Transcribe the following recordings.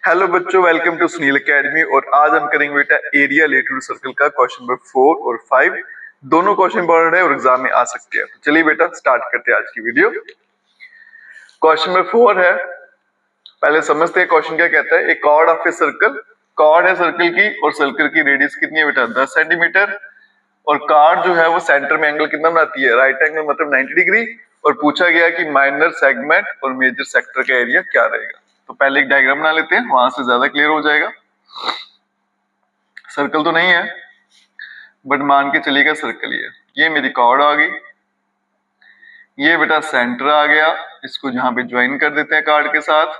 Hello बच्चों, welcome to Sunil academy. और आज हम करेंगे बेटा एरिया रिलेटेड टू सर्कल का क्वेश्चन नंबर 4 और 5। दोनों क्वेश्चन इंपॉर्टेंट है और एग्जाम में आ सकते हैं। तो चलिए बेटा स्टार्ट करते हैं आज की वीडियो। क्वेश्चन नंबर 4 है, पहले समझते हैं क्वेश्चन क्या कहता है। एक chord of a circle, chord है सर्कल की और सर्कल की रेडियस कितनी है बेटा 10 सेंटीमीटर। और कार्ड जो है वो सेंटर में एंगल कितना बनाती है, राइट एंगल मतलब 90 डिग्री। और पूछा गया कि माइनर सेगमेंट और मेजर सेक्टर का एरिया क्या रहेगा। तो पहले एक डायग्राम बना लेते हैं, वहां से ज्यादा क्लियर हो जाएगा। सर्कल तो नहीं है बट मान के चलिएगा सर्कल ही है। ये मेरी कॉर्ड आ गई, ये बेटा सेंटर आ गया, इसको जहां पे ज्वाइन कर देते हैं कार्ड के साथ।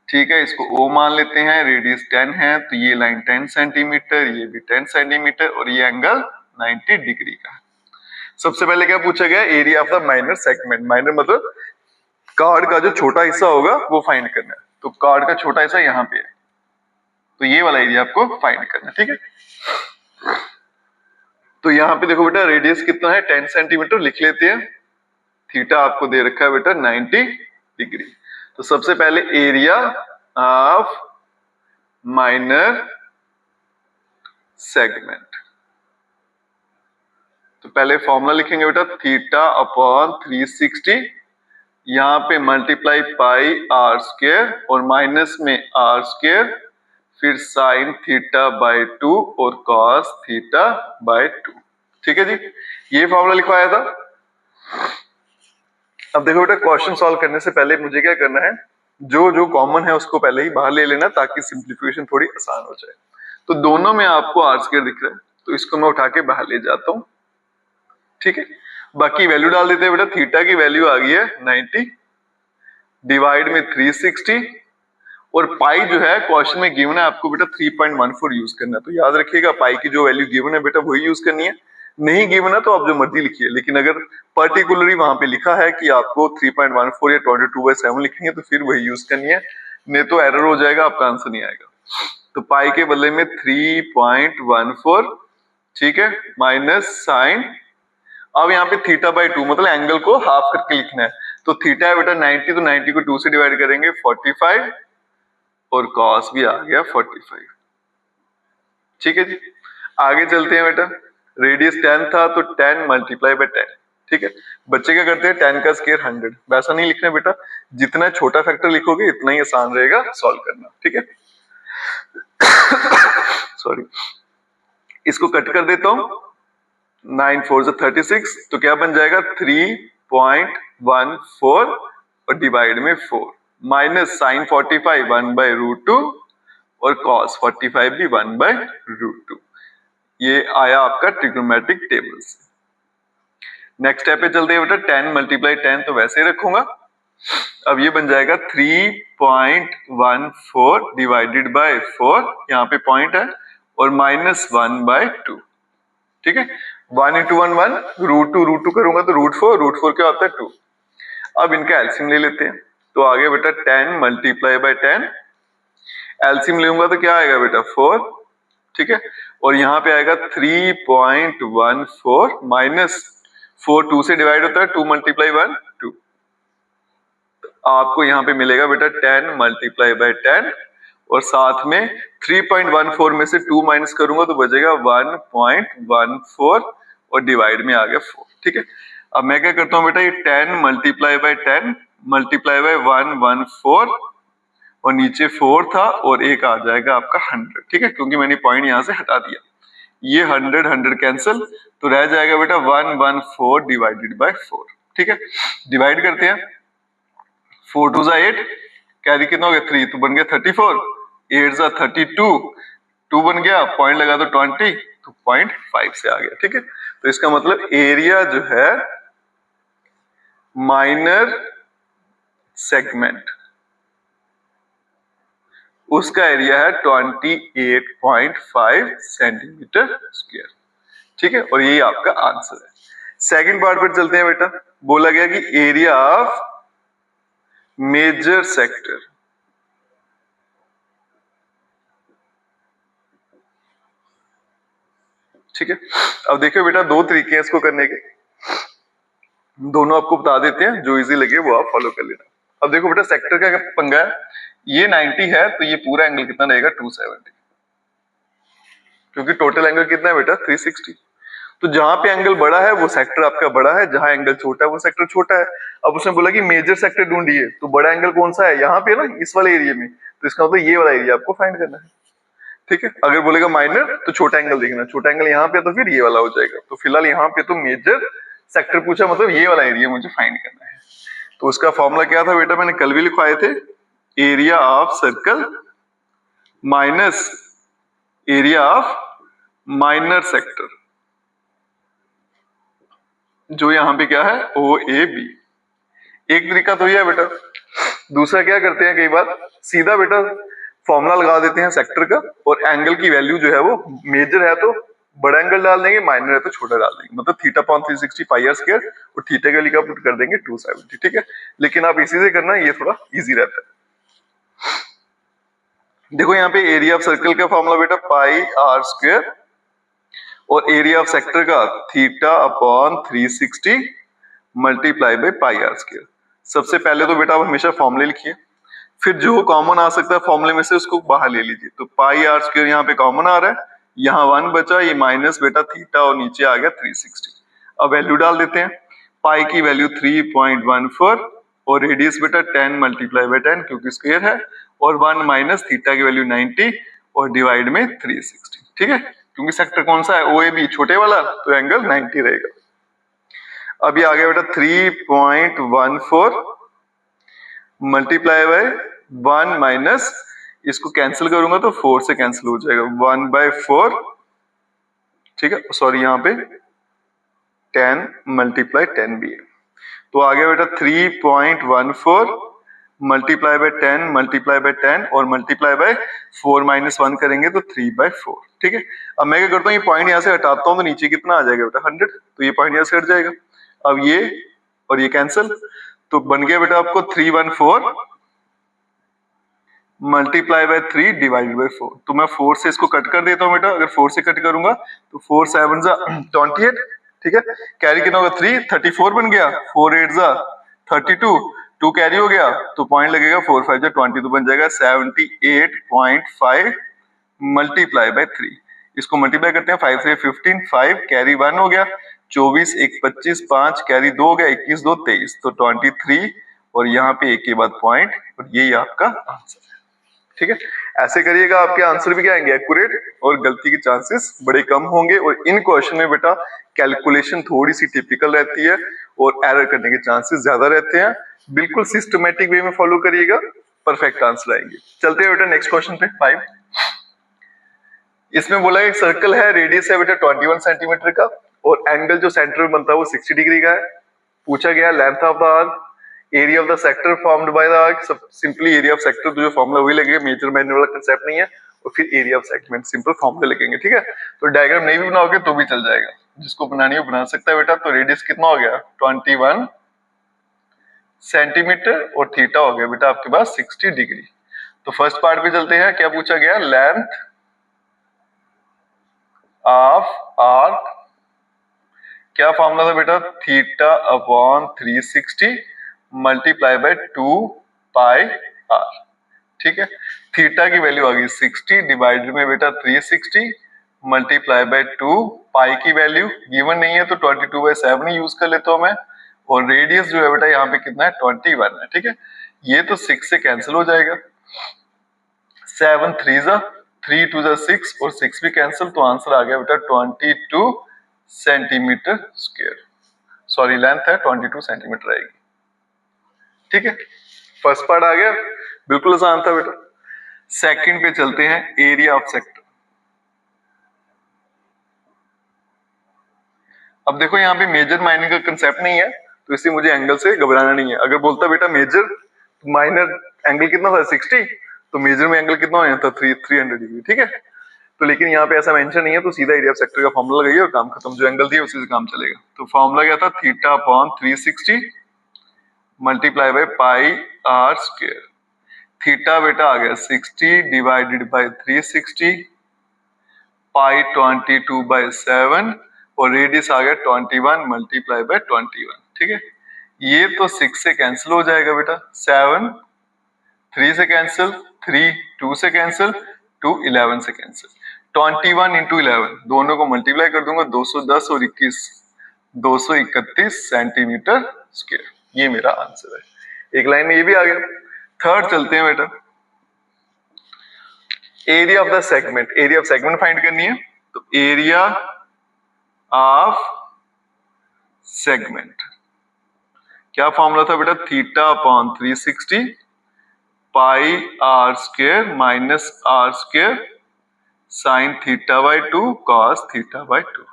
ठीक है, इसको O मान लेते हैं, रेडियस 10 है तो ये लाइन 10 सेंटीमीटर, ये भी 10 सेंटीमीटर और ये एंगल 90 डिग्री का है। सबसे पहले क्या पूछा गया, area of the minor segment. Minor मतलब कार्ड का जो छोटा हिस्सा होगा वो फाइंड करना है। तो कार्ड का छोटा हिस्सा यहाँ पे है, तो ये वाला एरिया आपको फाइंड करना है। ठीक है, तो यहाँ पे देखो बेटा रेडियस कितना है 10 सेंटीमीटर लिख लेते हैं। थीटा आपको दे रखा है बेटा 90 डिग्री। तो सबसे पहले एरिया ऑफ माइनर सेगमेंट, तो पहले फॉर्मूला लिखेंगे बेटा थीटा अपॉन 360, यहाँ पे मल्टीप्लाई पाई आर स्क्वायर और माइनस में आर स्क्वायर, फिर साइन थीटा बाय 2 और कॉस थीटा बाय 2। ठीक है जी, ये फॉर्मूला लिखवाया था। अब देखो बेटा क्वेश्चन सॉल्व करने से पहले मुझे क्या करना है, जो जो कॉमन है उसको पहले ही बाहर ले लेना ताकि सिंप्लीफिकेशन थोड़ी आसान हो जाए। तो दोनों में आपको आर स्क्वायर दिख रहा है तो इसको मैं उठा के बाहर ले जाता हूं। ठीक है, बाकी वैल्यू डाल देते हैं बेटा। थीटा की वैल्यू आ गई है 90 डिवाइड में 360 और पाई जो है क्वेश्चन में गिवन है आपको बेटा 3.14 यूज करना है। तो याद रखिएगा पाई की जो वैल्यू गिवन है बेटा वही यूज करनी है। नहीं गिवन है तो आप जो मर्जी लिखिए, लेकिन अगर पर्टिकुलरली वहां पे लिखा है कि आपको 3.14 या 22/7 लिखनी है तो फिर वही यूज करनी है, नहीं तो एरर हो जाएगा, आपका आंसर नहीं आएगा। तो पाई के बदले में 3.14, ठीक है, माइनस साइन, अब यहाँ पे थीटा बाय 2 मतलब एंगल को हाफ करके लिखना है। तो थीटा है बेटा 90, तो 90 को 2 से डिवाइड करेंगे 45 और कॉस भी आ गया 45। ठीक है जी, आगे चलते हैं बेटा। रेडियस 10 था तो 10 मल्टीप्लाई बाय 10। ठीक है, बच्चे क्या करते हैं 10 का स्क्वायर 100, वैसा नहीं लिखना बेटा, जितना छोटा फैक्टर लिखोगे इतना ही आसान रहेगा सॉल्व करना। ठीक है सॉरी, इसको कट कर देता हूं, 9 4 से 36, तो क्या बन जाएगा 3.14 और डिवाइड में 4 माइनस साइन 45 1/√2 और कॉस 45 भी 1/√2। ये आया आपका ट्रिग्नोमेट्रिक टेबल से। नेक्स्ट स्टेप पे चलते हैं बेटा, 10 मल्टीप्लाई 10 तो वैसे ही रखूंगा। अब ये बन जाएगा 3.14 डिवाइडेड बाय 4, यहाँ पे पॉइंट है, और माइनस 1/2। ठीक है, 1 × 1 1, √2 करूंगा तो √4 क्या होता है 2। अब इनका एलसीएम ले लेते हैं, तो आगे बेटा 10 मल्टीप्लाई बाय 10, एलसीएम लूंगा तो क्या आएगा बेटा 4। ठीक है, और यहाँ पे आएगा 3.14 माइनस 4, 2 से डिवाइड होता है, 2 मल्टीप्लाई 1 2, आपको यहाँ पे मिलेगा बेटा 10 मल्टीप्लाई बाय 10 और साथ में 3.14 में से 2 माइनस करूंगा तो बचेगा 1.14 और डिवाइड में आ गया 4। ठीक है, अब मैं क्या करता हूँ बेटा, ये 10 मल्टीप्लाई बाय 10 मल्टीप्लाई बाय 114 और नीचे 4 था और एक आ जाएगा आपका 100। ठीक है, क्योंकि मैंने पॉइंट यहाँ से हटा दिया, ये 100 कैंसिल, तो रह जाएगा बेटा 114 डिवाइडेड बाय 4। ठीक है, डिवाइड करते हैं, 4 2 8, कैरी कितना हो गया 3, तो बन गया 34, 8 32, 2 बन गया, पॉइंट लगा तो 20, तो 0.5 से आ गया। ठीक है, तो इसका मतलब एरिया जो है माइनर सेगमेंट उसका एरिया है 28.5 सेंटीमीटर स्क्वायर। ठीक है, और यही आपका आंसर है। सेकंड पार्ट पर चलते हैं बेटा, बोला गया कि एरिया ऑफ मेजर सेक्टर, ठीक है। अब देखिए बेटा दो तरीके हैं इसको करने के, दोनों आपको बता देते हैं, जो इजी लगे वो आप फॉलो कर लेना। अब देखो बेटा सेक्टर का पंगा है, ये 90 है तो ये पूरा एंगल कितना रहेगा 270, क्योंकि टोटल एंगल कितना है बेटा 360। तो जहां पे एंगल बड़ा है वो सेक्टर आपका बड़ा है, जहां एंगल छोटा है वो सेक्टर छोटा है। अब उसने बोला कि मेजर सेक्टर ढूंढिए, तो बड़ा एंगल कौन सा है यहाँ पे ना, इस वाले एरिया में, तो इसका मतलब ये वाला एरिया आपको फाइंड करना है। ठीक है, अगर बोलेगा माइनर तो छोटा एंगल देखना, छोटा एंगल यहाँ पे तो फिर ये वाला हो जाएगा। तो फिलहाल यहाँ पे तो मेजर सेक्टर पूछा, मतलब ये वाला एरिया मुझे फाइंड करना है। तो उसका फॉर्मूला क्या था बेटा, मैंने कल भी लिखवाए थे, area of circle minus area of minor sector, जो यहाँ पे क्या है ओ ए बी। एक तरीका तो ये है बेटा। दूसरा क्या करते हैं, कई बार सीधा बेटा फॉर्मूला लगा देते हैं सेक्टर का, और एंगल की वैल्यू जो है वो मेजर है तो बड़ा एंगल डाल देंगे, माइनर है तो छोटा डाल देंगे, मतलब theta upon 360 pi r square, और थीटा का लिखा पुट कर देंगे 270। ठीक है, लेकिन आप इसी से करना, ये थोड़ा इजी रहता है। देखो यहाँ पे एरिया ऑफ सर्कल का फॉर्मूला बेटा पाई आर स्क्वायर, और एरिया ऑफ सेक्टर का theta upon 360 multiply by pi r square. सबसे पहले तो बेटा आप हमेशा फॉर्मूले लिखिए, फिर जो कॉमन आ सकता है फॉर्मूले में से उसको बाहर ले लीजिए। तो पाई आर स्क्वायर यहाँ पे कॉमन आ रहा है, यहाँ 1 बचा, ये माइनस बेटा थीटा और नीचे आ गया 360। अब वैल्यू डाल देते हैं, पाई की वैल्यू 3.14 और रेडियस बेटा 10 मल्टीप्लाई बाई 10 क्योंकि स्क्वायर है, और 1 माइनस थीटा की वैल्यू 90 और डिवाइड में 360। ठीक है, क्योंकि सेक्टर कौन सा है ओ ए बी, छोटे वाला, तो एंगल 90 रहेगा। अब ये आ गया बेटा 3.14 मल्टीप्लाई बाय 1 माइनस, इसको कैंसिल करूंगा तो 4 से कैंसिल हो जाएगा, 1/4। ठीक है, सॉरी यहाँ पे 10 मल्टीप्लाई 10 भी है, तो आ गया बेटा 3.14 मल्टीप्लाई बाय 10 मल्टीप्लाई बाय 10 और मल्टीप्लाई बाय 4 माइनस 1 करेंगे तो 3/4। ठीक है, अब मैं क्या करता हूँ, ये पॉइंट यहाँ से हटाता हूँ तो नीचे कितना आ जाएगा बेटा 100, तो ये पॉइंट यहाँ से हट जाएगा। अब ये और ये कैंसिल, तो बन गया बेटा आपको 314 मल्टीप्लाई बाय 3 डिवाइडेड बाय 4। तो मैं 4 से इसको कट कर देता हूँ बेटा, अगर 4 से कट करूंगा तो 4 7 जा 28। ठीक है, कैरी कितना होगा 3, 34 बन गया, 4 8 जा 32, 2 कैरी हो गया तो पॉइंट लगेगा, 4 5 जा 20, तो बन जाएगा 78.5 मल्टीप्लाई बाय 3। इसको मल्टीप्लाई करते हैं, 5 से 15, 5 कैरी 1 हो गया, 24 1 25, 5 कैरी 2 हो गया, 21 2 23, तो 23, और यहाँ पे एक के बाद पॉइंट, और ये आपका आंसर है। ठीक है, ऐसे करिएगा, आपके आंसर भी क्या आएंगे एक्यूरेट, और गलती के चांसेस बड़े कम होंगे। और इन क्वेश्चन में बेटा कैलकुलेशन थोड़ी सी टिपिकल रहती है और एरर करने के चांसेस ज्यादा रहते हैं। बिल्कुल सिस्टमेटिक वे में फॉलो करिएगा, परफेक्ट आंसर आएंगे। चलते हैं बेटा नेक्स्ट क्वेश्चन पे 5। इसमें बोला एक सर्कल है, रेडियस है बेटा 21 सेंटीमीटर का, और एंगल जो सेंटर में बनता है वो 60 डिग्री का है। पूछा गया length of the arc, area of the sector formed by the arc. सब सिंपली एरिया ऑफ सेक्टर तो जो फॉर्मूला वही लगेगा, मेजर माइनर वाला कांसेप्ट नहीं है, और फिर एरिया ऑफ सेगमेंट सिंपल फॉर्मूले लगेंगे। ठीक है, तो डायग्राम नहीं भी बनाओगे तो भी चल जाएगा, जिसको बनानी हो बना सकता है बेटा। तो रेडियस कितना हो गया 21 सेंटीमीटर, और थीटा हो गया बेटा आपके पास 60 डिग्री। तो फर्स्ट पार्ट पे चलते हैं, क्या पूछा गया, लेंथ ऑफ आर्क, क्या फॉर्मूला था बेटा, theta upon 360 multiply by 2 pi r. ठीक है, थीटा की वैल्यू आ गई 60 डिवाइडेड में बेटा 360 मल्टीप्लाई बाय 2, पाई की वैल्यू गिवन नहीं है तो 22/7 यूज कर लेता हूं मैं, और रेडियस जो है बेटा यहाँ पे कितना है 21 है। ठीक है, ये तो 6 से कैंसिल हो जाएगा, 7 3 जा 3 2 जा 6, और 6 भी कैंसिल, तो आंसर आ गया बेटा 22 सेंटीमीटर स्क्वायर। सॉरी लेंथ है 22 सेंटीमीटर आएगी। ठीक है, फर्स्ट पार्ट आ गया, बिल्कुल आसान था बेटा। सेकंड पे चलते हैं, एरिया ऑफ सेक्टर। अब देखो यहाँ पे मेजर माइनर का कंसेप्ट नहीं है, तो इसलिए मुझे एंगल से घबराना नहीं है। अगर बोलता बेटा मेजर तो माइनर एंगल कितना था 60, तो मेजर में एंगल कितना होना था 300 डिग्री। ठीक है, तो लेकिन यहाँ पे ऐसा मेंशन नहीं है, तो सीधा एरिया ऑफ सेक्टर का फॉर्मूला लगाइए और काम खत्म, जो एंगल दिया उसी से काम चलेगा। तो फॉर्मूला क्या था, theta upon 360 multiply by pi r square. Theta बेटा आ गया 60 डिवाइडेड बाय 360, पाई 22/7, और रेडियस आ गया 21 मल्टीप्लाई बाय 21। ठीक है, ये तो 6 से कैंसिल हो जाएगा बेटा, 7 3 से कैंसिल, 3 2 से कैंसिल, 2 11 से कैंसिल। 21 इंटू 11 दोनों को मल्टीप्लाई कर दूंगा, 210 और 21 231 सेंटीमीटर स्क्वायर। ये मेरा आंसर है। एक लाइन में ये भी आ गया। थर्ड चलते हैं बेटा, area of the segment. Area of segment find करनी है, तो एरिया ऑफ सेगमेंट क्या फॉर्मूला था बेटा, theta upon 360 pi r square minus r square sine theta by 2 cos theta by 2।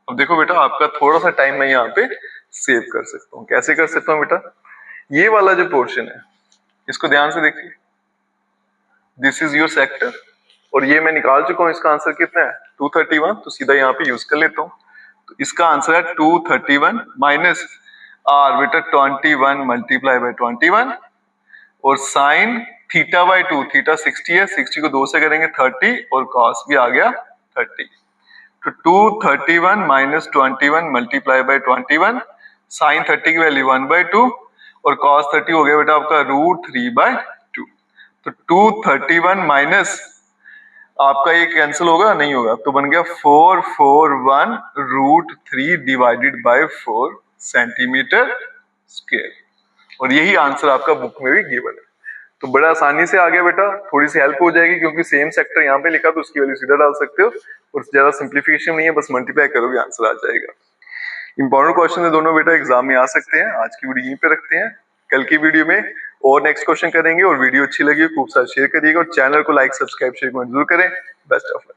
अब देखो बेटा, आपका थोड़ा सा टाइम मैं यहाँ पे सेव कर सकता हूँ। कैसे कर सकता हूँ बेटा, ये वाला जो पोर्शन है इसको ध्यान से देखिए, दिस इज योर सेक्टर, और ये मैं निकाल चुका हूँ। इसका आंसर कितना है 231, तो सीधा यहाँ पे यूज कर लेता हूँ। तो इसका आंसर है 231 माइनस आर बेटा 21 मल्टीप्लाई बाई 21 और साइन थीटा बाई 2, थीटा 60 है, 60 को 2 से करेंगे 30 और कॉस भी आ गया 30। तो 231 माइनस 21 मल्टीप्लाई बाई 21, साइन 30 की वैल्यू 1/2 और कॉस 30 हो गया बेटा आपका √3/2। तो 231 माइनस आपका ये कैंसिल होगा, नहीं होगा, तो बन गया 441 √3 डिवाइडेड बाय 4 सेंटीमीटर स्क्वायर। और यही आंसर आपका बुक में भी गिवन है। तो बड़ा आसानी से आ गया बेटा, थोड़ी सी हेल्प हो जाएगी क्योंकि सेम सेक्टर यहाँ पे लिखा तो उसकी वैल्यू सीधा डाल सकते हो, और ज्यादा सिंप्लीफिकेशन नहीं है, बस मल्टीप्लाई करोगे आंसर आ जाएगा। इंपॉर्टेंट क्वेश्चन है दोनों बेटा, एग्जाम में आ सकते हैं। आज की वीडियो यहीं पे रखते हैं, कल की वीडियो में और नेक्स्ट क्वेश्चन करेंगे। और वीडियो अच्छी लगी खूब सारा शेयर करिएगा और चैनल को लाइक सब्सक्राइब शेयर जरूर करें। Best of luck.